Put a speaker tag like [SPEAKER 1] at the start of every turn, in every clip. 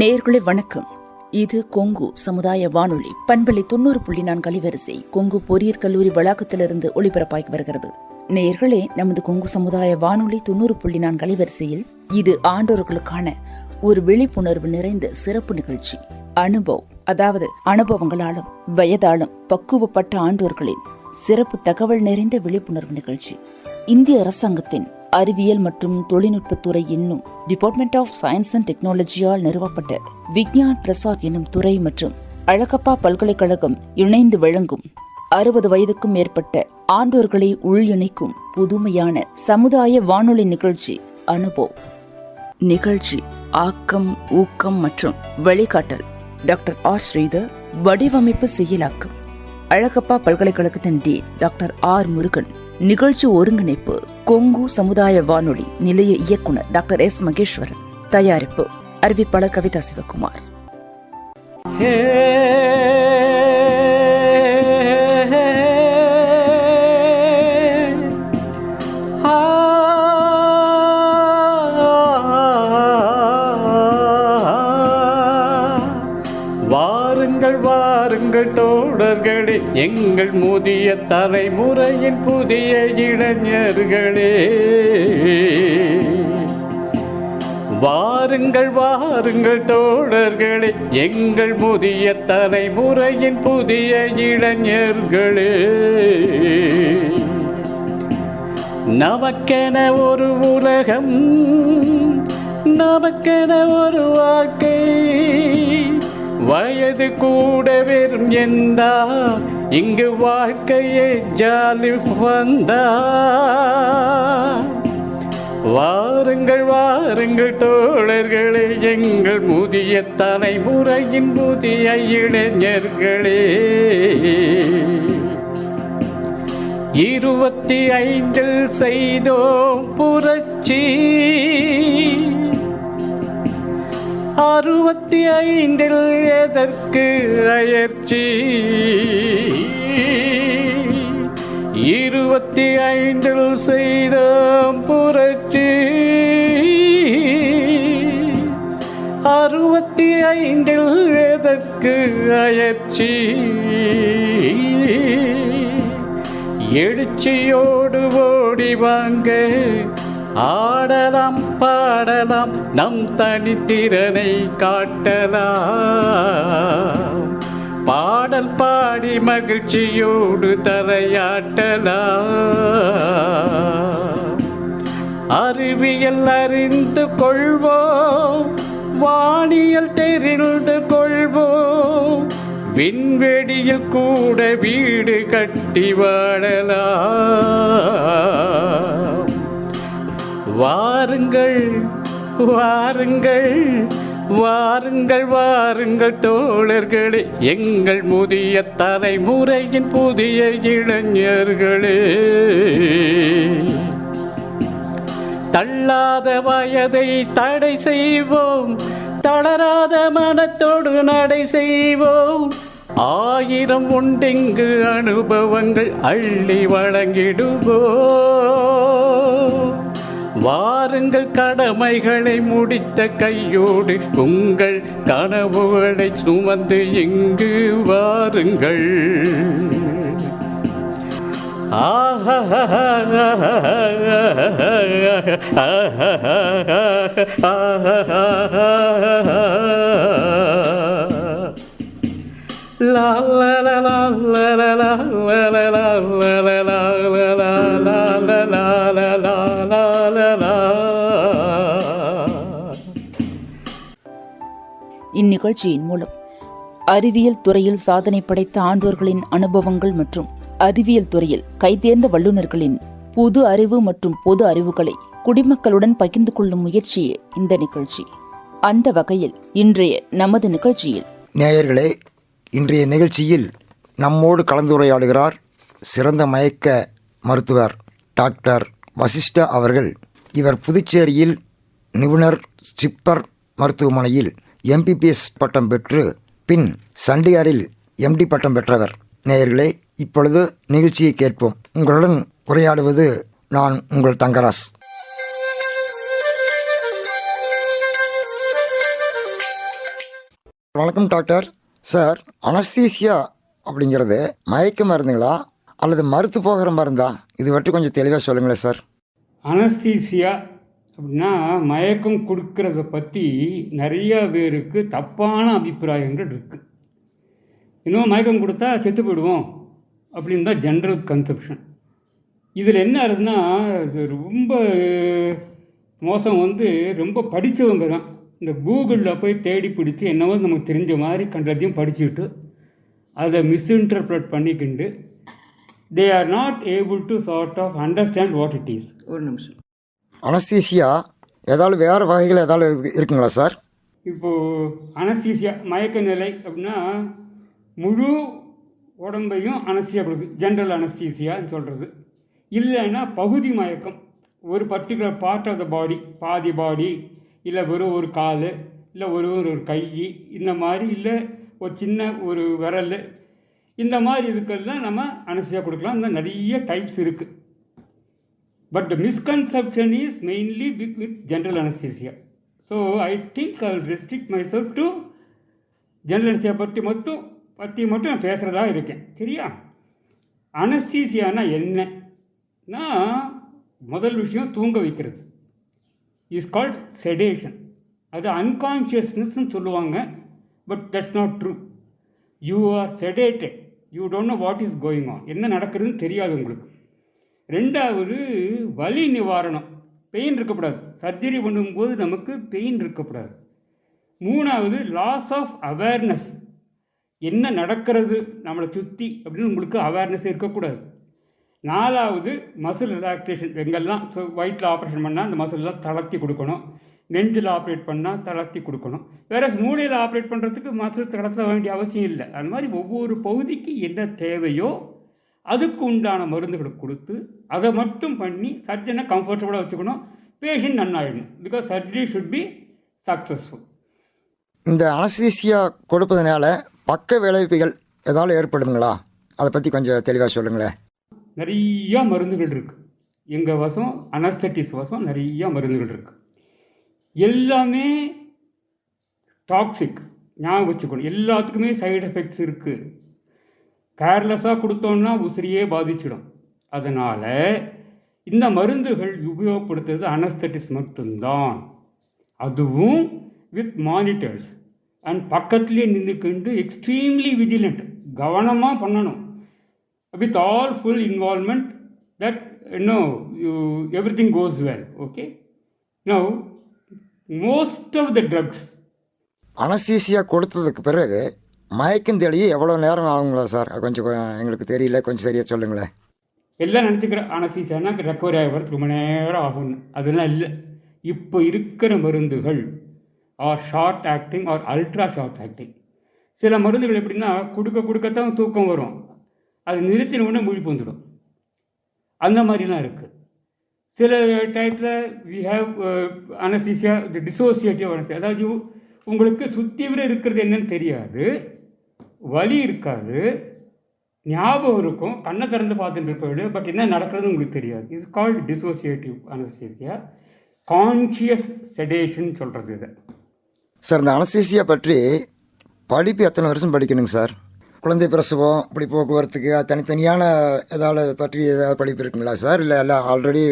[SPEAKER 1] நேயர்களே வணக்கம். இது கொங்கு சமுதாய வானொலி பண்பலை 90.4 அலைவரிசை கொங்கு பொறியியற் கல்லூரி வளாகத்திலிருந்து ஒளிபரப்பாகி வருகிறது. நேயர்களே, நமது கொங்கு சமுதாய வானொலி 90.4 அலைவரிசையில் இது ஆண்டோர்களுக்கான ஒரு விழிப்புணர்வு நிறைந்த சிறப்பு நிகழ்ச்சி. அனுபவங்களாலும் வயதாலும் பக்குவப்பட்ட ஆண்டோர்களின் சிறப்பு தகவல் நிறைந்த விழிப்புணர்வு நிகழ்ச்சி. இந்திய அரசாங்கத்தின் அறிவியல் மற்றும் தொழில்நுட்பத்துறை என்னும் டிபார்ட்மெண்ட் ஆஃப் சயின்ஸ் அண்ட் டெக்னாலஜியால் நிறுவப்பட்ட விக்ஞான் பிரசார் என்னும் துறை மற்றும் அழகப்பா பல்கலைக்கழகம் இணைந்து வழங்கும் 60 வயதுக்கும் மேற்பட்ட ஆண்டோர்களை உள்இணைக்கும் புதுமையான சமுதாய வானொலி நிகழ்ச்சி அனுபவ். நிகழ்ச்சி ஆக்கம், ஊக்கம் மற்றும் வழிகாட்டல் டாக்டர் ஆர் ஸ்ரீதர். வடிவமைப்பு செயலாக்கம் அழகப்பா பல்கலைக்கழகத்தின் டாக்டர் ஆர் முருகன். நிகழ்ச்சி ஒருங்கிணைப்பு கொங்கு சமுதாய வானொலி நிலைய இயக்குனர் டாக்டர் எஸ் மகேஸ்வரன். தயாரிப்பு அறிவிப்பாளர் கவிதா சிவகுமார்.
[SPEAKER 2] வாருங்கள் தோழர்களே, எங்கள் முதிய தலைமுறையின் புதிய இளைஞர்களே. வாருங்கள் தோழர்களே, எங்கள் முதிய தலைமுறையின் புதிய இளைஞர்களே. நமக்கென ஒரு உலகம், நமக்கென ஒரு வாழ்க்கை. வயது கூட வெறும் எந்தா, இங்கு வாழ்க்கையே ஜாலி வந்தா. வாருங்கள் தோழர்களே, எங்கள் முதிய தலைமுறையின் புதிய இளைஞர்களே. 25 செய்தோம் புரட்சி, 65 எதற்கு அயற்சி. 25 செய்தோம் புரட்சி, 65 எதற்கு அயற்சி. எழுச்சியோடு ஓடி வாங்க, ஆடலாம் பாடலாம், நம் தனித்திறனை காட்டலாம். பாடல் பாடி மகிழ்ச்சியோடு தலையாட்டலாம். அறிவியல் அறிந்து கொள்வோம், வானியல் தெரிந்து கொள்வோம், விண்வெளியில் கூட வீடு கட்டி வாழலாம். வாருங்கள் தோழர்களே, எங்கள் முதிய தலைமுறையின் புதிய இளைஞர்களே. தள்ளாத வயதை தடை செய்வோம், தளராத மனத்தோடு நடை செய்வோம். 1000 உண்டிங்கு அனுபவங்கள் அள்ளி வழங்கிடுவோம். வாருங்கள் கடமைகளை முடித்த கையோடு உங்கள் கனவுகளை சுமந்து இங்கு வாருங்கள். La la la la la la la la la la la la la.
[SPEAKER 1] இந்நிகழ்ச்சியின் மூலம் அறிவியல் துறையில் சாதனை படைத்த ஆண்டோர்களின் அனுபவங்கள் மற்றும் அறிவியல் துறையில் கைதேர்ந்த வல்லுநர்களின் புது அறிவு மற்றும் பொது அறிவுகளை குடிமக்களுடன் பகிர்ந்து கொள்ளும் முயற்சியே இந்த நிகழ்ச்சி. அந்த வகையில் இன்றைய நமது நிகழ்ச்சியில்
[SPEAKER 3] நேயர்களே, இன்றைய நிகழ்ச்சியில் நம்மோடு கலந்துரையாடுகிறார் சிறந்த மயக்க மருத்துவர் டாக்டர் வசிஷ்டா அவர்கள். இவர் புதுச்சேரியில் நிபுணர் சிப்பர் மருத்துவமனையில் MBBS பட்டம் பெற்று பின் சண்டிகாரில் MD பட்டம் பெற்றவர். நேயர்களே, இப்பொழுது நிகழ்ச்சியை கேட்போம். உங்களுடன் உரையாடுவது நான் உங்கள் தங்கராஸ். வணக்கம் டாக்டர். சார், அனஸ்தீசியா அப்படிங்கிறது மயக்க மருந்துங்களா அல்லது மறுத்து போகிற மருந்தா? இது பற்றி கொஞ்சம் தெளிவாக சொல்லுங்களேன் சார்.
[SPEAKER 4] அனஸ்தீசியா அப்படின்னா மயக்கம் கொடுக்கறத பற்றி நிறைய பேருக்கு தப்பான அபிப்பிராயங்கள் இருக்குது. இன்னும் மயக்கம் கொடுத்தா செத்து போயிடுவோம் அப்படின்னு தான் ஜென்ரல் கன்செப்ஷன். இதில் என்ன ஆகுதுன்னா, இது ரொம்ப மோசம் ரொம்ப படித்தவங்க தான் இந்த கூகுளில் போய் தேடி பிடிச்சி என்னவோ நமக்கு தெரிஞ்ச மாதிரி கண்டதையும் படிச்சுட்டு அதை மிஸ்இன்டர்பிரட் பண்ணிக்கிண்டு they are not able to sort of understand what it is.
[SPEAKER 2] ஒரு நிமிஷம்.
[SPEAKER 3] அனஸ்தீசியா ஏதாவது வேறு வகைகள் ஏதாவது இருக்குங்களா சார்?
[SPEAKER 4] இப்போது அனஸ்தீசியா மயக்க நிலை அப்படின்னா முழு உடம்பையும் அனஸ்தியா கொடுக்குது, ஜென்ரல் அனஸ்தீசியான்னு சொல்கிறது. இல்லைன்னா பகுதி மயக்கம், ஒரு பர்டிகுலர் பார்ட் ஆஃப் த பாடி, பாதி பாடி, இல்லை வெறும் ஒரு கால், இல்லை ஒரு கை, இந்த மாதிரி, இல்லை ஒரு சின்ன ஒரு விரல், இந்த மாதிரி இதுக்கெல்லாம் நம்ம அனஸ்தியா கொடுக்கலாம். இந்த நிறைய டைப்ஸ் இருக்குது. But the misconception is mainly with general anaesthesia. So I think I will restrict my self to general anaesthesia பற்றி மட்டும் நான் பேசுகிறதா இருக்கேன். சரியா? அனஸ்தீசியானா என்னன்னா, முதல் விஷயம் தூங்க வைக்கிறது. Is called sedation. அது அன்கான்ஷியஸ்னஸ்ன்னு சொல்லுவாங்க. But that's not true. You are sedated, you don't know what is going on, என்ன நடக்கிறதுன்னு தெரியாது உங்களுக்கு. ரெண்டாவது வலி நிவாரணம், பெயின் இருக்கக்கூடாது. சர்ஜரி பண்ணும்போது நமக்கு பெயின் இருக்கக்கூடாது. மூணாவது லாஸ் ஆஃப் அவேர்னஸ், என்ன நடக்கிறது நம்மளை சுற்றி அப்படின்னு உங்களுக்கு அவேர்னஸ் இருக்கக்கூடாது. நாலாவது மசில் ரிலாக்ஸேஷன். எங்கெல்லாம் வயிற்றில் ஆப்ரேஷன் பண்ணால் அந்த மசிலெலாம் தளர்த்தி கொடுக்கணும், நெஞ்சில் ஆப்ரேட் பண்ணால் தளர்த்தி கொடுக்கணும். வேற மூளையில் ஆப்ரேட் பண்ணுறதுக்கு மசில் தளர்த்த வேண்டிய அவசியம் இல்லை. அது மாதிரி ஒவ்வொரு பகுதிக்கு என்ன தேவையோ அதுக்கு உண்டான மருந்துகளை கொடுத்து அதை மட்டும் பண்ணி சர்ஜனை கம்ஃபர்டபுளாக வச்சுக்கணும். பேஷண்ட் நன்னாயிடணும். Because surgery should be successful.
[SPEAKER 3] இந்த அனஸ்தீசியா கொடுப்பதனால பக்க விளைவுகள் ஏதாவது ஏற்படுங்களா? அதை பற்றி கொஞ்சம் தெளிவாக சொல்லுங்களேன்.
[SPEAKER 4] நிறையா மருந்துகள் இருக்குது எங்கள் வசம், அனஸ்தட்டிஸ் வசம் நிறையா மருந்துகள் இருக்குது. எல்லாமே டாக்ஸிக், ஞாபகம் வச்சுக்கணும். எல்லாத்துக்குமே சைடு எஃபெக்ட்ஸ் இருக்குது. கேர்லெஸ்ஸாக கொடுத்தோன்னா உசிரியே பாதிச்சிடும். அதனால் இந்த மருந்துகள் உபயோகப்படுத்துறது அனஸ்தட்டிஸ் மட்டும்தான். அதுவும் வித் மானிட்டர்ஸ் அண்ட் பக்கத்துலேயே நின்றுக்கிண்டு எக்ஸ்ட்ரீம்லி விஜிலண்ட், கவனமாக பண்ணணும். With all full involvement that everything goes well. Okay. Now most of the drugs,
[SPEAKER 3] anaesthesia கொடுத்ததுக்கு பிறகு மயக்கம் தெளிய எவ்வளோ நேரம் ஆகுங்களா சார்? அது கொஞ்சம் எங்களுக்கு தெரியல, கொஞ்சம் சரியாக சொல்லுங்களேன்.
[SPEAKER 4] எல்லாம் நினச்சிக்கிற அனஸ்தீசியானா ரெக்கவரி ஆகிறதுக்கு ரொம்ப நேரம் ஆகும்னு. அதெல்லாம் இல்லை. இப்போ இருக்கிற மருந்துகள் are short acting or ultra short acting. சில மருந்துகள் எப்படின்னா கொடுக்கத்தான் தூக்கம் வரும், அது நிறுத்தின உடனே முழிப்பு வந்துடும். அந்த மாதிரிலாம் இருக்குது. சில டயத்தில் we have anaesthesia dissociative anaesthesia. அதாவது உங்களுக்கு சுற்றி விட இருக்கிறது என்னன்னு தெரியாது, வலி இருக்காது, ஞாபகம் இருக்கும், கண்ணை திறந்து பார்த்துட்டு இருப்பது, பட் என்ன நடக்கிறது உங்களுக்கு தெரியாது. It's called dissociative anaesthesia. Conscious sedation சொல்கிறது இதை.
[SPEAKER 3] சார், இந்த அனஸ்தீசியா பற்றி படிப்பு எத்தனை வருஷம் படிக்கணுங்க சார்? குழந்தை பிரசவம், இப்படி போக்குவரத்துக்கு தனித்தனியான ஏதாவது பற்றி ஏதாவது படிப்பு இருக்குங்களா சார்? இல்லை எல்லாம் ஆல்ரெடி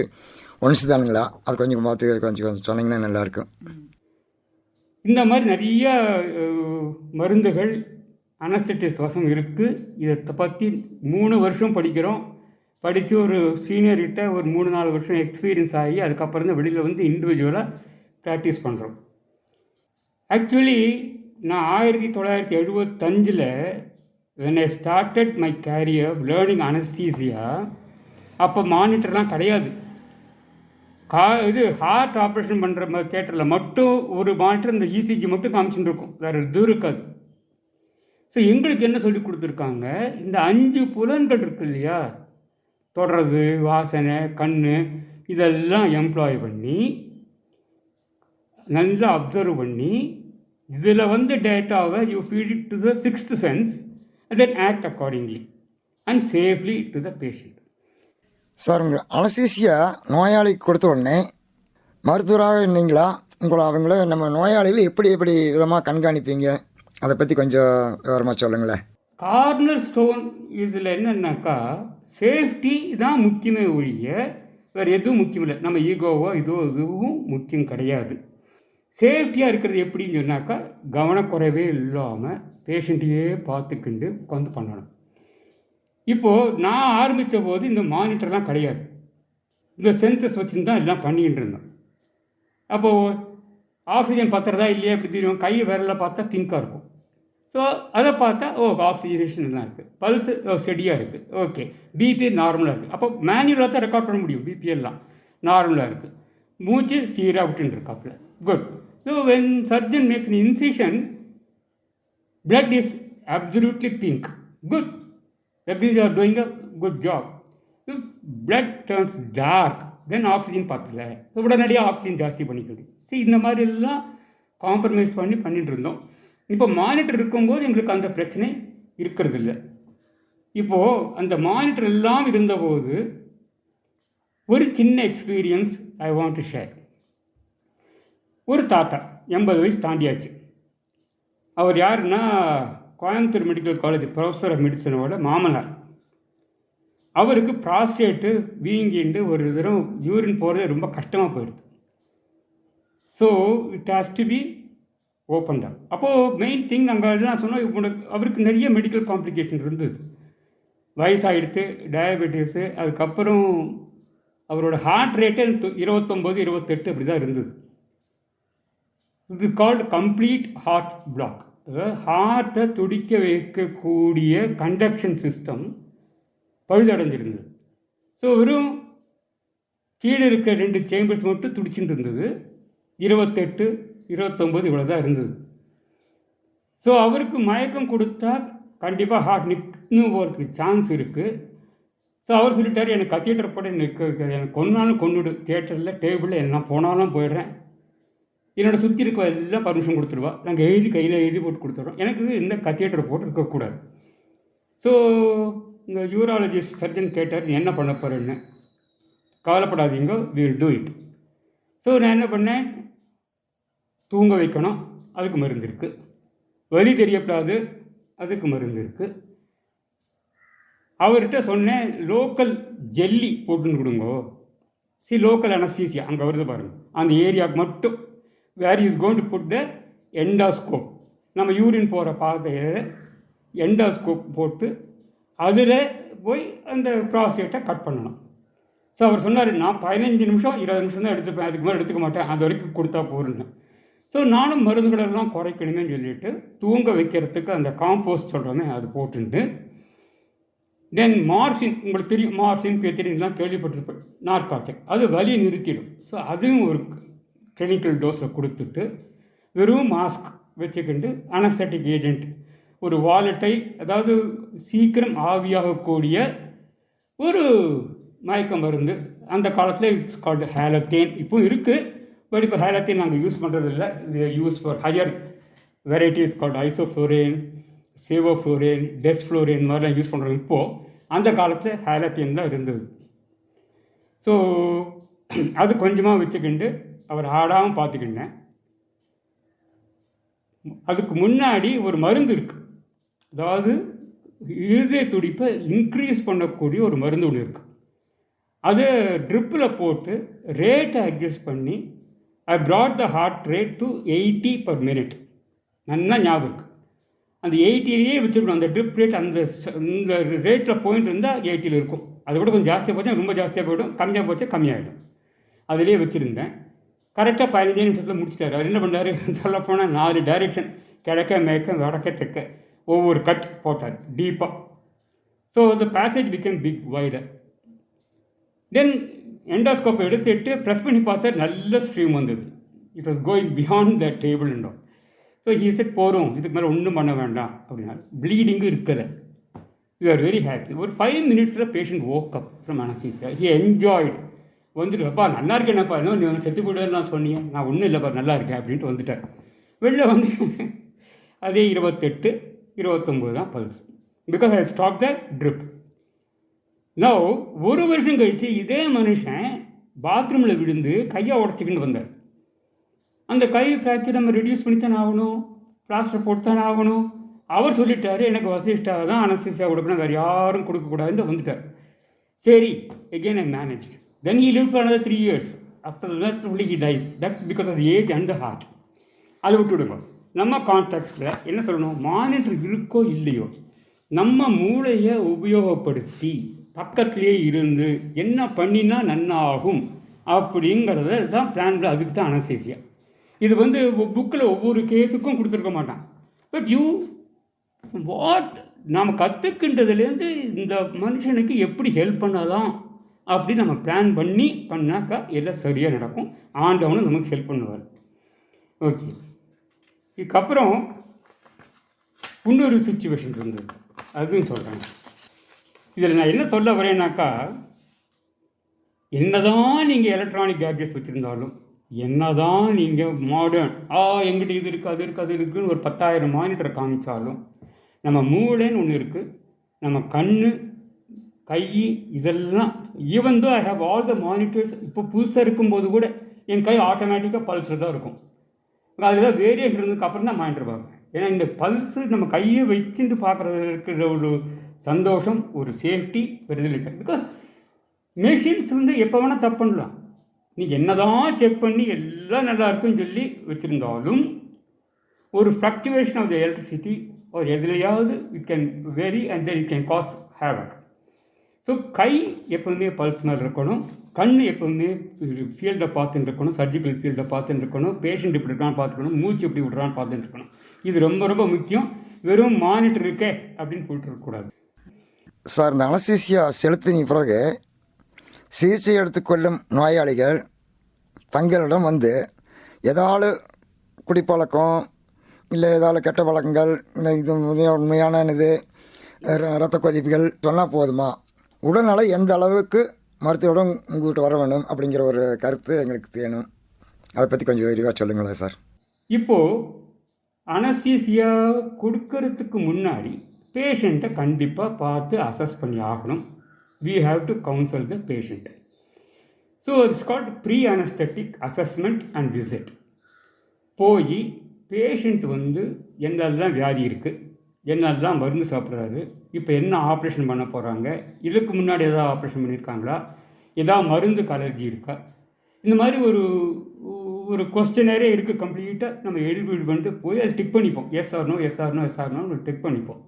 [SPEAKER 3] ஒன்ஸ் தானுங்களா? அது கொஞ்சம் பார்த்து கொஞ்சம் சொன்னீங்கன்னா நல்லாயிருக்கும்.
[SPEAKER 4] இந்த மாதிரி நிறைய மருந்துகள் அனஸ்தட்டிஸ் வசம் இருக்குது. இதை பற்றி 3 வருஷம் படிக்கிறோம். படித்து ஒரு சீனியர்கிட்ட ஒரு 3-4 வருஷம் எக்ஸ்பீரியன்ஸ் ஆகி அதுக்கப்புறம் தான் வெளியில் இண்டிவிஜுவலாக ப்ராக்டிஸ் பண்ணுறோம். ஆக்சுவலி நான் 1975 when I started my career learning anesthesia, அப்போ மானிட்டர்லாம் கிடையாது. இது ஹார்ட் ஆப்ரேஷன் பண்ணுற தேட்டரில் மட்டும் ஒரு மானிட்டர், இந்த இசிஜி மட்டும் காமிச்சுட்டு இருக்கும், வேறு எதுவும் இருக்காது. ஸோ எங்களுக்கு என்ன சொல்லி கொடுத்துருக்காங்க, இந்த 5 புலன்கள் இருக்கு இல்லையா, தொடர்றது, வாசனை, கண், இதெல்லாம் எம்ப்ளாய் பண்ணி நல்லா அப்சர்வ் பண்ணி இதில் டேட்டாவை you feed it to the 6th sense and then act accordingly and safely to the patient.
[SPEAKER 3] Sir, உங்கள் அனஸ்தீசியா நோயாளிக்கு கொடுத்த உடனே மருத்துவராக இருந்தீங்களா? அவங்கள நம்ம நோயாளிகள் எப்படி விதமாக கண்காணிப்பீங்க? அதை பற்றி கொஞ்சம் விவரமாக சொல்லுங்களேன்.
[SPEAKER 4] கார்னர் ஸ்டோன் இதில் என்னன்னாக்கா சேஃப்டி தான் முக்கியமே ஒழிய வேறு எதுவும் முக்கியம் இல்லை. நம்ம ஈகோவோ இதுவும் முக்கியம் கிடையாது. சேஃப்டியாக இருக்கிறது எப்படின்னு சொன்னாக்கா கவனக்குறைவே இல்லாமல் பேஷண்ட்டையே பார்த்துக்கிண்டு உட்காந்து பண்ணணும். இப்போது நான் ஆரம்பித்த போது இந்த மானிட்டர்லாம் கிடையாது. இந்த சென்சஸ் வச்சுன்னு தான் எல்லாம் பண்ணிக்கிட்டு இருந்தோம். அப்போது ஆக்சிஜன் பத்துறதா இல்லையா எப்படி தெரியும்? கை விரலில் பார்த்தா பிங்காக இருக்கும். ஸோ அதை பார்த்தா ஆக்சிஜனேஷன் எல்லாம் இருக்குது, பல்ஸ் ஸ்டெடியாக இருக்குது, ஓகே, பிபி நார்மலாக இருக்குது. அப்போ மேனுவலாக தான் ரெக்கார்ட் பண்ண முடியும். பிபி எல்லாம் நார்மலாக இருக்குது, மூச்சு சீராக விட்டுருக்காப்புல, good. So when surgeon makes an incision, blood is absolutely pink, good, that means you are doing a good job. If blood turns dark, then oxygen பத்தல, ஸோ உடனடியாக ஆக்சிஜன் ஜாஸ்தி பண்ணிக்கிது. சரி, இந்த மாதிரி எல்லாம் காம்ப்ரமைஸ் பண்ணிட்டு இருந்தோம். இப்போ மானிட்டர் இருக்கும்போது எங்களுக்கு அந்த பிரச்சனை இருக்கிறது இல்லை. இப்போது அந்த மானிட்டர் எல்லாம் இருந்தபோது ஒரு சின்ன experience I want to share. ஒரு தாத்தா 80 வயசு தாண்டியாச்சு. அவர் யாருன்னா Coimbatore medical college professor of மெடிசனோட மாமனார். அவருக்கு ப்ராஸ்டேட்டு வீங்கிண்டு ஒரு தரம் யூரின் போகிறது ரொம்ப கஷ்டமாக போயிடுது. So it has to be open தான். அப்போது மெயின் திங் அங்கே நான் சொன்னால் அவருக்கு நிறைய மெடிக்கல் காம்ப்ளிகேஷன் இருந்தது. வயசாகிடுத்து, டயபெட்டிஸு, அதுக்கப்புறம் அவரோட ஹார்ட் ரேட்டு 29, 28 அப்படி தான் இருந்தது. இது கால்டு கம்ப்ளீட் ஹார்ட் பிளாக். அதாவது ஹார்ட்டை துடிக்க வைக்கக்கூடிய கண்டக்ஷன் சிஸ்டம் பழுதடைஞ்சிருந்தது. ஸோ வெறும் கீழே இருக்க 2 சேம்பர்ஸ் மட்டும் துடிச்சுட்டு இருந்தது. 28, 29 இவ்வளோ தான் இருந்தது. ஸோ அவருக்கு மயக்கம் கொடுத்தா கண்டிப்பாக ஹார்ட் நிற்கு போகிறதுக்கு சான்ஸ் இருக்குது. ஸோ அவர் சொல்லிட்டார், எனக்கு கத்தீட்டர் போட எனக்கு கொன்னாலும் கொண்டுடு, தியேட்டரில் டேபிளில் என்ன போனாலும் போயிடுறேன், என்னோடய சுற்றி இருக்க எல்லாம் பர்மிஷன் கொடுத்துருவா, நாங்கள் கையில் எழுதி போட்டு கொடுத்துட்றோம், எனக்கு இந்த கத்தீட்டர் போட்டு இருக்கக்கூடாது. ஸோ இந்த யூராலஜிஸ்ட் சர்ஜன் கேட்டார், நீ என்ன பண்ண போகிறேன்னு. கவலைப்படாதீங்க, we will do it. So நான் என்ன பண்ணேன், தூங்க வைக்கணும், அதுக்கு மருந்து இருக்குது. வலி தெரியப்படாது, அதுக்கு மருந்து இருக்குது. அவர்கிட்ட சொன்னேன், லோக்கல் ஜெல்லி போட்டுன்னு கொடுங்கோ. லோக்கல் அனஸ்தீசியா அங்கே வருது பாருங்கள், அந்த ஏரியாவுக்கு மட்டும். Where is going to put the endoscope, நம்ம யூரின் போகிற பாதையில் எண்டாஸ்கோப் போட்டு அதில் போய் அந்த ப்ராஸ்டேட்டை கட் பண்ணணும். ஸோ அவர் சொன்னார், நான் 15 நிமிஷம் 20 நிமிஷம் தான் எடுத்துப்பேன், அதுக்கு மேலே எடுத்துக்க மாட்டேன், அது வரைக்கும் கொடுத்தா போகிறேன். ஸோ நானும் மருந்துகளெல்லாம் குறைக்கணுமேன்னு சொல்லிட்டு தூங்க வைக்கிறதுக்கு அந்த காம்போஸ்ட் சொல்கிறோமே அது போட்டுட்டு, தென் மார்ஃபின், உங்களுக்கு தெரியும் மார்ஃபின், பெத்திரின்லாம் கேள்விப்பட்டிருப்பேன், நார்காட்டிக், அது வலி நிறுத்திடும். ஸோ அதுவும் ஒரு கிளினிக்கல் டோஸை கொடுத்துட்டு வெறும் மாஸ்க் வச்சுக்கிண்டு அனஸ்தட்டிக் ஏஜென்ட், ஒரு வாலட்டைல், அதாவது சீக்கிரம் ஆவியாகக்கூடிய ஒரு மயக்க மருந்து. அந்த காலத்தில் இட்ஸ் கால்டு ஹேலத்தேன், இப்போ இருக்குது. பட் இப்போ ஹேலத்தேன் நாங்கள் யூஸ் பண்ணுறதில்ல. Use for higher varieties called isoflurane, sevoflurane, desflurane மாதிரிலாம் யூஸ் பண்ணுறோம். இப்போது அந்த காலத்தில் ஹேலத்தேன் தான் இருந்தது. ஸோ அது கொஞ்சமாக வச்சுக்கிண்டு அவர் ஆடாமல் பார்த்துக்கிட்டேன். அதுக்கு முன்னாடி ஒரு மருந்து இருக்குது, அதாவது இருதய துடிப்பை இன்க்ரீஸ் பண்ணக்கூடிய ஒரு மருந்து ஒன்று இருக்குது. அது ட்ரிப்பில் போட்டு ரேட்டை அட்ஜஸ்ட் பண்ணி ஐ brought the heart rate to 80 per minute. நல்லா ஞாபகம் இருக்குது. அந்த 80லேயே வச்சுருக்கணும். அந்த ட்ரிப் ரேட் இந்த ரேட்டில் போயிட்டு இருந்தால் 80 இருக்கும். அதை விட கொஞ்சம் ஜாஸ்தியாக போச்சா ரொம்ப ஜாஸ்தியாக போய்டும், கம்மியாக போச்சா கம்மியாகிடும். அதிலே வச்சுருந்தேன். கரெக்டாக 15 நிமிஷத்தில் முடிச்சிட்டாரு. அவர் என்ன பண்ணார், சொல்லப்போனால் 4 டைரெக்ஷன், கிழக்க மேற்க வடக்க தெற்க ஒவ்வொரு கட் போட்டார் டீப்பாக. So the passage become big wider. Then எண்டாஸ்கோப்பை எடுத்துட்டு ப்ரெஸ் பண்ணி பார்த்தா நல்ல ஸ்ட்ரீம் வந்தது. It was going beyond the table and all. So he said, போகிறோம், இதுக்கு மேலே ஒன்றும் பண்ண வேண்டாம் அப்படின்னா. ப்ளீடிங்கும் இருக்கலை. You are very happy. ஒரு 5 மினிட்ஸில் patient woke up from anesthesia. He enjoyed. வந்துட்டு, அப்பா நல்லா இருக்கேனப்பா, என்ன நீ வந்து செத்து போய்டுன்னு நான் சொன்னீங்க, நான் ஒன்றும் இல்லைப்பா நல்லா இருக்கேன் அப்படின்ட்டு வந்துட்டார். வெளில வந்து அதே 28, 29 தான் pulse. Because I stop the trip. நான் ஒரு வருஷம் கழித்து இதே மனுஷன் பாத்ரூமில் விழுந்து கையை உடச்சிக்கிட்டு வந்தார். அந்த கை ஃப்ராக்சர் நம்ம ரெடியூஸ் பண்ணித்தான் ஆகணும். பிளாஸ்டர் போட்டு தானே ஆகணும். அவர் சொல்லிட்டாரு, எனக்கு வசிஷ்டாக தான் அனஸ்தீசியா கொடுக்கணும், வேறு யாரும் கொடுக்கக்கூடாதுன்னு வந்துட்டார். சரி, again I manage. Then he lived for another 3 years. After that only he dies. That's because of the age and the heart. அதை விட்டு விடுங்க. நம்ம கான்டெக்ஸ்டில் என்ன சொல்லணும், மானிட்டர் இருக்கோ இல்லையோ நம்ம மூளையை உபயோகப்படுத்தி பக்கத்துலேயே இருந்து என்ன பண்ணினா நன்னாகும் அப்படிங்கிறத தான் பிளான். அதுக்கு தான் அனஸ்தீசியா. இது வந்து புக்கில் ஒவ்வொரு கேஸுக்கும் கொடுத்துருக்க மாட்டான். பட் வாட் நாம் கற்றுக்கின்றதுலேருந்து இந்த மனுஷனுக்கு எப்படி ஹெல்ப் பண்ணலாம் அப்படி நம்ம பிளான் பண்ணாக்கா எல்லாம் சரியாக நடக்கும். ஆண்டவனும் நமக்கு ஹெல்ப் பண்ணுவார். ஓகே, இதுக்கப்புறம் இன்னொரு சுச்சுவேஷன் இருந்தது, அதுவும் சொல்கிறேன். இதில் நான் என்ன சொல்ல வரேன்னாக்கா, என்னதான் நீங்கள் எலக்ட்ரானிக் கேட்ஜெட்ஸ் வச்சுருந்தாலும், என்னதான் நீங்கள் மாடர்ன் எங்கிட்ட இது இருக்குது அது இருக்குது அது இருக்குதுன்னு ஒரு 10,000 மானிட்டரை காமிச்சாலும், நம்ம மூளைன்னு ஒன்று இருக்குது, நம்ம கண் கை இதெல்லாம். Even though I have all the monitors. இப்போ புதுசாக இருக்கும்போது கூட என் கை ஆட்டோமேட்டிக்காக பல்ஸில் தான் இருக்கும். அதில் வேரியன்ட் இருந்ததுக்கு அப்புறம் தான் மானிட்டர் பார்ப்பேன். ஏன்னா இந்த பல்ஸு நம்ம கையை வச்சுட்டு பார்க்குறது இருக்கிற ஒரு சந்தோஷம், ஒரு சேஃப்டி பெறுதல் இருக்குது. பிகாஸ் மெஷின்ஸ் வந்து எப்போ வேணால் தப்பு பண்ணலாம். நீங்கள் என்ன தான் செக் பண்ணி எல்லாம் நல்லா இருக்குன்னு சொல்லி வச்சுருந்தாலும் ஒரு ஃப்ளக்சுவேஷன் ஆஃப் த எலக்ட்ரிசிட்டி ஒரு எதுலையாவது it can very and then it can cause havoc. So கை எப்போதுமே பல்ஸ் மேலே இருக்கணும், கண் எப்போதுமே ஃபீல்டை பார்த்துட்டு இருக்கணும், சர்ஜிக்கல் ஃபீல்டை பார்த்துட்டு இருக்கணும், பேஷண்ட் எப்படி இருக்கான்னு பார்த்துக்கணும், மூச்சு எப்படி விட்றான்னு பார்த்துட்டு இருக்கணும். இது ரொம்ப ரொம்ப முக்கியம். வெறும் மானிட்டர் இருக்கே அப்படின்னு போட்டுருக்கக்கூடாது.
[SPEAKER 3] சார், இந்த அனஸ்தீசியா செலுத்தின பிறகு சிகிச்சை எடுத்துக்கொள்ளும் நோயாளிகள் தங்களிடம் வந்து ஏதாவது குடிப்பழக்கம் இல்லை ஏதாவது கெட்ட பழக்கங்கள் இல்லை இது உண்மையான இது இரத்த கொதிப்புகள் சொன்னால் போதுமா, உடல்நலை எந்த அளவுக்கு மருத்துவரிடம் உங்கள்கிட்ட வர வேணும் அப்படிங்கிற ஒரு கருத்து எங்களுக்கு தேணும். அதை பற்றி கொஞ்சம் விரிவாக சொல்லுங்களேன் சார்.
[SPEAKER 4] இப்போது அனஸ்தீசியா கொடுக்கறதுக்கு முன்னாடி பேஷண்ட்டை கண்டிப்பாக பார்த்து அசஸ் பண்ணி ஆகணும். we have to counsel the patient. So it's called pre-anesthetic assessment and visit. போய் பேஷண்ட் வந்து என்னெல்லாம் வியாதி இருக்குது, என்னெல்லாம் மருந்து சாப்பிட்றாரு, இப்போ என்ன ஆப்ரேஷன் பண்ண போகிறாங்க, இதுக்கு முன்னாடி எதாவது ஆப்ரேஷன் பண்ணியிருக்காங்களா, ஏதாவது மருந்துக்கு அலர்ஜி இருக்கா, இந்த மாதிரி ஒரு கொஸ்டினரே இருக்குது. கம்ப்ளீட்டாக நம்ம எழுதி பண்ணிட்டு போய் அதை டிக் பண்ணிப்போம். Yes or no yes or no yes or no tick பண்ணிப்போம்.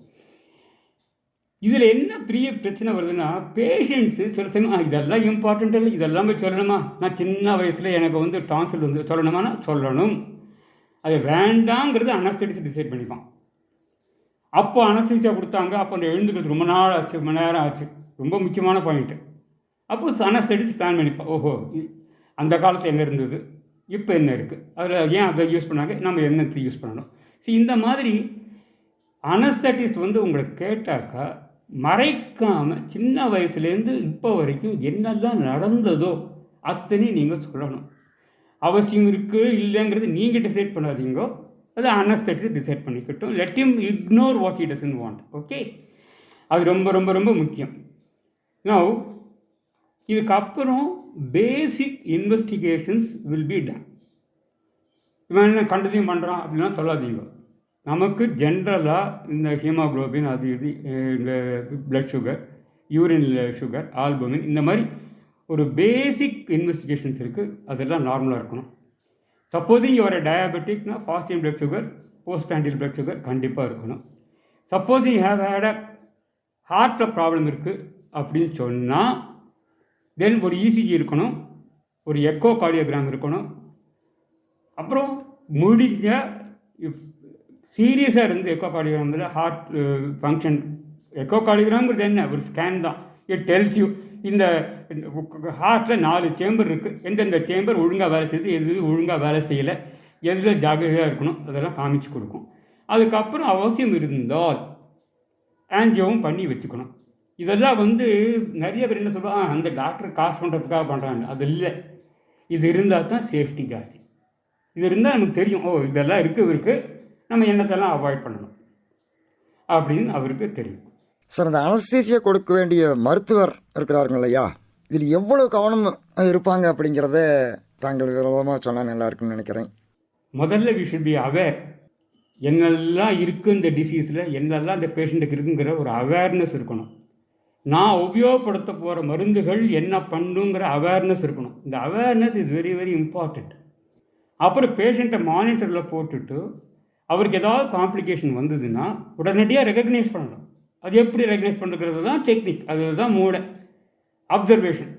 [SPEAKER 4] இதில் என்ன பெரிய பிரச்சனை வருதுன்னா, பேஷண்ட்ஸு சில சமயம் இதெல்லாம் இம்பார்ட்டண்ட் இல்லை, இதெல்லாம் போய் சொல்லணுமா, நான் சின்ன வயசில் எனக்கு வந்து டான்சில் வந்து சொல்லணுமானா சொல்லணும், அது வேண்டாங்கிறது அனஸ்தெட்டிஸ்ட் டிசைட் பண்ணிப்பான். அப்போ அனஸ்தீசியா கொடுத்தாங்க, அப்போ அந்த எழுந்துக்கிறது ரொம்ப நாள் ஆச்சு, ரொம்ப நேரம் ஆச்சு, ரொம்ப முக்கியமான பாயிண்ட்டு. அப்போ அனஸ்தெட்டிஸ்ட் பிளான் பண்ணிப்பான். ஓஹோ, அந்த காலத்தில் என்ன இருந்தது, இப்போ என்ன இருக்குது, அதில் ஏன் அதை யூஸ் பண்ணாங்க, நம்ம என்னத்தை யூஸ் பண்ணணும். சரி, இந்த மாதிரி அனஸ்தெட்டிஸ்ட் வந்து உங்களை கேட்டாக்கா மறைக்காமல் சின்ன வயசுலேருந்து இப்போ வரைக்கும் என்னெல்லாம் நடந்ததோ அத்தனை நீங்கள் சொல்லணும். அவசியம் இருக்குது இல்லைங்கிறது நீங்கள் டிசைட் பண்ணாதீங்கோ, அது அனஸ்தெட்டிஸ்ட் டிசைட் பண்ணிக்கட்டும். Let him ignore what he doesn't want. Okay, அது ரொம்ப ரொம்ப ரொம்ப முக்கியம். நவ் இதுக்கப்புறம் basic investigations will be done. இவன் என்ன கண்டதையும் பண்ணுறான் அப்படின்லாம் சொல்லாதீங்க. நமக்கு ஜென்ரலாக இந்த ஹீமோக்ளோபின் அது இது இந்த blood sugar, urine sugar, albumin, இந்த மாதிரி ஒரு பேசிக் இன்வெஸ்டிகேஷன்ஸ் இருக்குது. அதெல்லாம் நார்மலாக இருக்கணும். சப்போஸிங் யுவர் டயபெட்டிக்னா ஃபாஸ்டிங் பிளட் சுகர், போஸ்ட் ஆண்டில் பிளட் சுகர் கண்டிப்பாக இருக்கணும். சப்போஸிங் ஹேவ் ஹேட் அ ஹார்ட்டில் ப்ராப்ளம் இருக்குது அப்படின்னு சொன்னால் தென் ஒரு இசிஜி இருக்கணும், ஒரு எக்கோ கார்டியோகிராம் இருக்கணும். அப்புறம் முடிஞ்ச சீரியஸாக இருந்து எக்கோ கார்டியோகிராமில் ஹார்ட் ஃபங்க்ஷன், எக்கோ கார்டியோகிராம்ங்கிறது என்ன, ஒரு ஸ்கேன் தான். இட் டெல்ஸ் யூ இந்த ஹார்ட்டில் 4 சேம்பர் இருக்குது, எந்தெந்த சேம்பர் ஒழுங்காக வேலை செய்யுது, எது ஒழுங்காக வேலை செய்யலை, எதில் ஜாகிரதையாக இருக்கணும், அதெல்லாம் காமிச்சு கொடுக்கும். அதுக்கப்புறம் அவசியம் இருந்தால் ஆன்ஜியோவும் பண்ணி வச்சுக்கணும். இதெல்லாம் வந்து நிறைய பேர் என்ன சொல்லுவாங்க, அந்த டாக்டர் காசு பண்ணுறதுக்காக பண்ணுறாங்க. அது இல்லை, இது இருந்தால் தான் சேஃப்டி ஜாஸ்தி. இது இருந்தால் நமக்கு தெரியும், ஓ இதெல்லாம் இருக்குது, நம்ம என்னத்தெல்லாம் அவாய்ட் பண்ணணும் அப்படின்னு அவருக்கு தெரியும்.
[SPEAKER 3] சார், இந்த அனஸ்தீசியா கொடுக்க வேண்டிய மருத்துவர் இருக்கிறாருங்க இல்லையா, இதில் எவ்வளோ கவனம் இருப்பாங்க அப்படிங்கிறத தாங்கள் விரோதமாக சொன்னால் நல்லா இருக்குன்னு நினைக்கிறேன்.
[SPEAKER 4] முதல்ல வி ஷுட் பி அவேர் என்னெல்லாம் இருக்குது இந்த டிசீஸில், என்னெல்லாம் இந்த பேஷண்ட்டுக்கு இருக்குங்கிற ஒரு அவேர்னஸ் இருக்கணும். நான் உபயோகப்படுத்த போகிற மருந்துகள் என்ன பண்ணுங்கிற அவேர்னஸ் இருக்கணும். இந்த awareness is very very important. அப்புறம் பேஷண்ட்டை மானிட்டரில் போட்டுட்டு அவருக்கு ஏதாவது காம்ப்ளிகேஷன் வந்ததுன்னா உடனடியாக ரெகக்னைஸ் பண்ணணும். அது எப்படி ரெகக்னைஸ் பண்ணுறது தான் டெக்னிக், அதுதான் மூளை அப்சர்வேஷன்.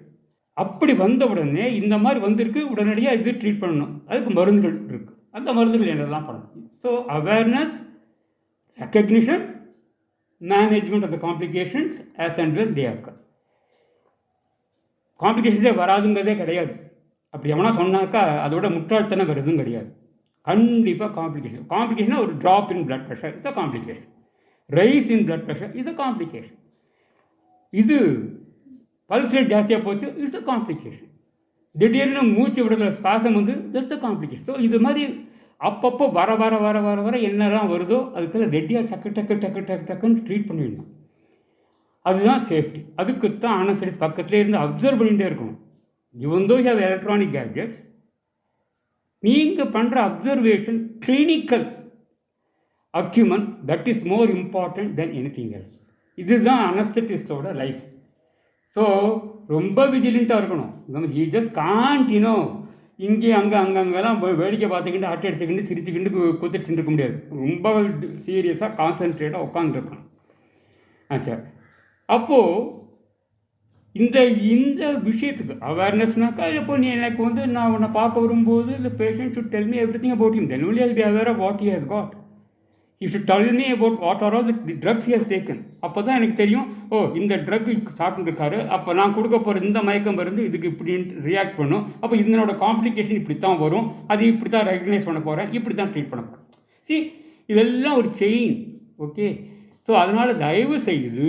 [SPEAKER 4] அப்படி வந்த உடனே இந்த மாதிரி வந்திருக்கு, உடனடியாக இது ட்ரீட் பண்ணணும். அதுக்கு மருந்துகள் இருக்குது. அந்த மருந்துகள் என்னெல்லாம் பண்ணணும். So awareness, recognition, management of the complications as and when they occur. காம்ப்ளிகேஷன்ஸே வராதுங்கிறதே கிடையாது. அப்படி எவனா சொன்னாக்கா அதோட முட்டாள்தனம் வேறு எதுவும் கிடையாது. கண்டிப்பாக காம்ப்ளிகேஷன் ஒரு drop in blood pressure is a complication. Rice in blood pressure is a complication. இது பல்ஸ் ரேட் ஜாஸ்தியாக போச்சு, இட்ஸ் அ காம்ப்ளிகேஷன். திடீர்னு மூச்சு விடுற ஸ்பாசம் வந்து தட்ஸ் அ காம்ப்ளிகேஷன். ஸோ இது மாதிரி அப்பப்போ வர வர வர வர வர என்னெல்லாம் வருதோ அதுக்கெல்லாம் ரெடியாக டக்கு டக்கு டக்கு டக்கு டக்குன்னு ட்ரீட் பண்ணிடணும். அதுதான் சேஃப்டி. அதுக்குத்தான் அனஸ்தீசியா பக்கத்துலேயே இருந்து அப்சர்வ் பண்ணிகிட்டே இருக்கணும். even though you have electronic gadgets, நீங்கள் பண்ணுற observation clinical acumen that is more important then anything else. இதுதான் அனஸ்தட்டிஸ்டோட லைஃப். ஸோ ரொம்ப விஜிலண்ட்டாக இருக்கணும். நம்ம ஜஸ்ட் காண்ட் இங்கே அங்கெல்லாம் வேடிக்கை பார்த்துக்கிட்டு அட்டை அடிச்சுக்கிட்டு சிரிச்சுக்கிட்டு குதிச்சுட்டு இருக்க முடியாது. ரொம்ப சீரியஸாக கான்சன்ட்ரேட்டாக உட்காந்துருக்கணும். ஆச்சா, அப்போது இந்த விஷயத்துக்கு அவேர்னஸ்னாக்கா இப்போ நீ எனக்கு வந்து நான் உன்னை பார்க்க வரும்போது இந்த patient should tell me everything about him. Then only I'll be aware of what he has got. He should tell me about what are all the drugs he has taken. அப்போ தான் எனக்கு தெரியும், ஓ இந்த ட்ரக் சாப்பிட்டுருக்காரு, அப்போ நான் கொடுக்க போகிற இந்த மயக்கம் மருந்து இதுக்கு இப்படி ரியாக்ட் பண்ணும், அப்போ இதனோட காம்ப்ளிகேஷன் இப்படி தான் வரும், அது இப்படி தான் ரெகக்னைஸ் பண்ண போகிறேன், இப்படி தான் ட்ரீட் பண்ண போகிறேன். சி, இதெல்லாம் ஒரு செயின். ஓகே, ஸோ அதனால் தயவு செய்து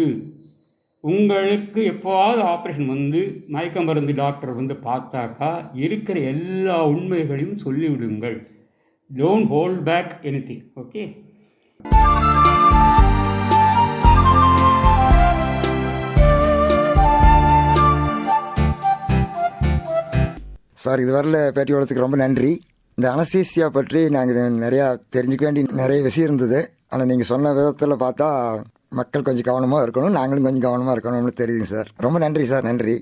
[SPEAKER 4] உங்களுக்கு எப்போவாவது ஆப்ரேஷன் வந்து மயக்க மருந்து டாக்டர் வந்து பார்த்தாக்கா இருக்கிற எல்லா உண்மைகளையும் சொல்லிவிடுங்கள். Don't hold back anything. Okay,
[SPEAKER 3] sir இதுவரையில் பேட்டி வளத்துக்கு ரொம்ப நன்றி. இந்த அனஸ்தீசியா பற்றி நாங்கள் நிறையா தெரிஞ்சுக்க வேண்டிய நிறைய விஷயம் இருந்தது. ஆனால் நீங்கள் சொன்ன விதத்தில் பார்த்தா மக்கள் கொஞ்சம் கவனமாக இருக்கணும், நாங்களும் கொஞ்சம் கவனமாக இருக்கணும்னு தெரியுதுங்க சார். ரொம்ப நன்றி சார், நன்றி.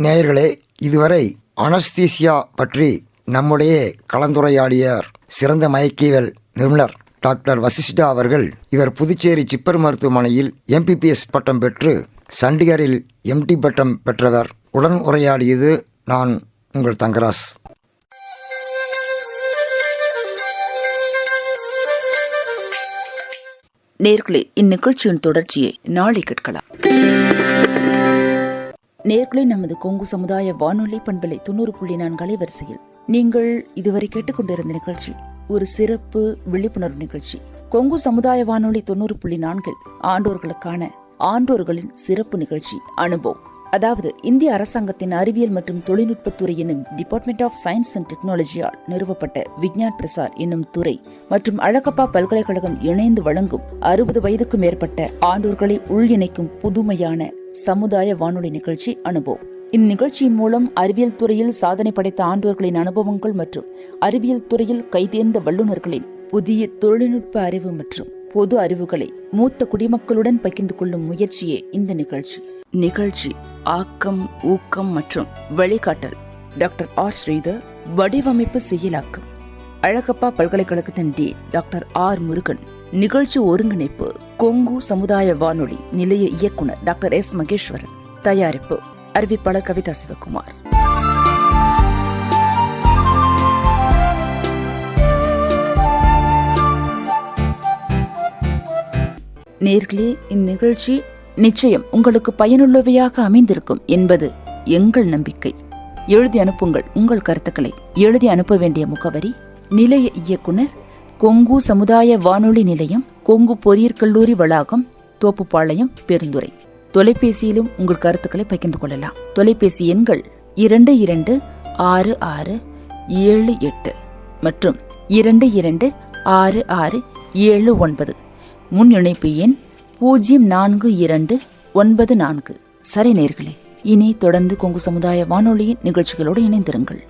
[SPEAKER 3] நேயர்களே, இதுவரை அனஸ்தீசியா பற்றி நம்முடைய கலந்துரையாடியார் சிறந்த மயக்கியல் நிபுணர் டாக்டர் வசிஷ்டா அவர்கள். இவர் புதுச்சேரி ஜிப்மர் மருத்துவமனையில் எம்பிபிஎஸ் பட்டம் பெற்று சண்டிகரில் எம்டி பட்டம் பெற்றவர். உடன் உரையாடியது நான் உங்கள் தங்கராஸ்.
[SPEAKER 1] நேர்களே, இந்நிகழ்ச்சியின் தொடர்ச்சியை நாளை கேட்கலாம். நேர்களே, நமது கொங்கு சமுதாய வானொலி பண்பலை 90.4 அலைவரிசையில் நீங்கள் இதுவரை கேட்டுக்கொண்டிருந்த நிகழ்ச்சி ஒரு சிறப்பு விழிப்புணர்வு நிகழ்ச்சி. கொங்கு சமுதாய வானொலி 90.4 ஆண்டோர்களுக்கான ஆண்டோர்களின் சிறப்பு நிகழ்ச்சி அனுபவம். அதாவது இந்திய அரசாங்கத்தின் அறிவியல் மற்றும் தொழில்நுட்பத்துறை என்னும் டிபார்ட்மெண்ட் ஆஃப் சயின்ஸ் அண்ட் டெக்னாலஜியால் நிறுவப்பட்ட விஞ்ஞான் பிரசார் என்னும் துறை மற்றும் அழகப்பா பல்கலைக்கழகம் இணைந்து வழங்கும் 60 வயதுக்கும் மேற்பட்ட ஆண்டோர்களை உள்இணைக்கும் புதுமையான சமுதாய வானொலி நிகழ்ச்சி அனுபவம். இந்நிகழ்ச்சியின் மூலம் அறிவியல் துறையில் சாதனை படைத்த ஆண்டோர்களின் அனுபவங்கள் மற்றும் அறிவியல் துறையில் கைதேர்ந்த வல்லுநர்களின் புதிய தொழில்நுட்ப அறிவு மற்றும் பொது அறிவுகளை மூத்த குடிமக்களுடன் பகிர்ந்து கொள்ளும் முயற்சியே இந்த நிகழ்ச்சி ஆக்கம், ஊக்கம் மற்றும் வழிகாட்டல் டாக்டர் ஆர் ஸ்ரீதர். வடிவமைப்பு செயலாக்கம் அழகப்பா பல்கலைக்கழகத்தின் டாக்டர் ஆர் முருகன். நிகழ்ச்சி ஒருங்கிணைப்பு கொங்கு சமுதாய வானொலி நிலைய இயக்குனர் டாக்டர் எஸ் மகேஸ்வரன். தயாரிப்பு அறிவிப்பாளர் கவிதா சிவகுமார். நேர்களே, இந்நிகழ்ச்சி நிச்சயம் உங்களுக்கு பயனுள்ளவையாக அமைந்திருக்கும் என்பது எங்கள் நம்பிக்கை. எழுதி அனுப்புங்கள் உங்கள் கருத்துக்களை. எழுதி அனுப்ப வேண்டிய முகவரி: நிலைய இயக்குனர், கொங்கு சமுதாய வானொலி நிலையம், கொங்கு பொறியியற் கல்லூரி வளாகம், தோப்புப்பாளையம், பெருந்துறை. தொலைபேசியிலும் உங்கள் கருத்துக்களை பகிர்ந்து கொள்ளலாம். தொலைபேசி எண்கள் 226678 மற்றும் 226679. முன் இணைப்பு எண் 042994. சரி நேர்களே, இனி தொடர்ந்து கொங்கு சமுதாய வானொலியின் நிகழ்ச்சிகளோடு இணைந்திருங்கள்.